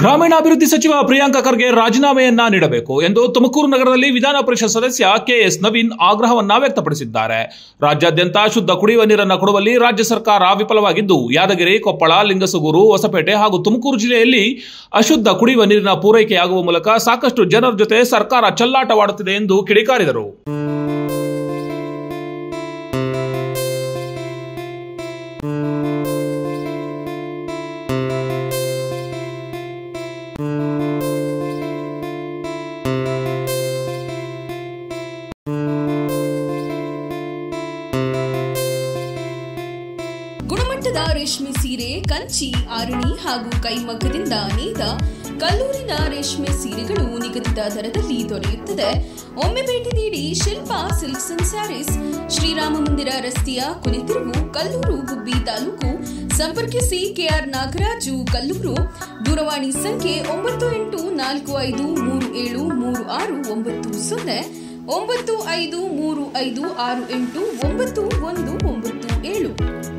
ಗ್ರಾಮೀಣಾಭಿವೃದ್ಧಿ ಸಚಿವ ಪ್ರಿಯಾಂಕ ಖರ್ಗೆ ರಾಜೀನಾಮೆಯನ್ನ ನೀಡಬೇಕು ಎಂದು ತುಮಕೂರು ನಗರದಲ್ಲಿ ವಿಧಾನ ಪರಿಷತ್ ಸದಸ್ಯ ಕೆಎಸ್ ನವೀನ್ ಆಗ್ರಹವನ್ನ ವ್ಯಕ್ತಪಡಿಸಿದ್ದಾರೆ. ರಾಜ್ಯಾದ್ಯಂತ ಶುದ್ಧ ಕುಡಿಯುವ ನೀರನ್ನು ಕೊಡುವಲ್ಲಿ ರಾಜ್ಯ ಸರ್ಕಾರ ವಿಫಲವಾಗಿದ್ದು, ಯಾದಗಿರಿ, ಕೊಪ್ಪಳ, ಲಿಂಗಸಗೂರು, ಹೊಸಪೇಟೆ ಹಾಗೂ ತುಮಕೂರು ಜಿಲ್ಲೆಯಲ್ಲಿ ಅಶುದ್ಧ ಕುಡಿಯುವ ನೀರಿನ ಪೂರೈಕೆಯಾಗುವ ಮೂಲಕ ಸಾಕಷ್ಟು ಜನರ ಜೊತೆ ಸರ್ಕಾರ ಚೆಲ್ಲಾಟವಾಡುತ್ತಿದೆ ಎಂದು ಕಿಡಿಕಾರಿದರು. ಗುಣಮಟ್ಟದ ರೇಷ್ಮೆ ಸೀರೆ, ಕಂಚಿ, ಆರಣಿ ಹಾಗೂ ಕೈಮಗ್ಗದಿಂದ ನೇಯ್ದ ಕಲ್ಲೂರಿನ ರೇಷ್ಮೆ ಸೀರೆಗಳು ನಿಗದಿತ ದರದಲ್ಲಿ ದೊರೆಯುತ್ತದೆ. ಒಮ್ಮೆ ಭೇಟಿ ನೀಡಿ Shilpa Silks and Sarees, Shriram Mandir ರಸ್ತೆಯ ಕೊನೆತಿರುವು, ಕಲ್ಲೂರು, ಗುಬ್ಬಿ ತಾಲೂಕು. ಸಂಪರ್ಕಿಸಿ ಕೆಆರ್ ನಾಗರಾಜು, ಕಲ್ಲೂರು. ದೂರವಾಣಿ ಸಂಖ್ಯೆ 9843733690, 9535689197.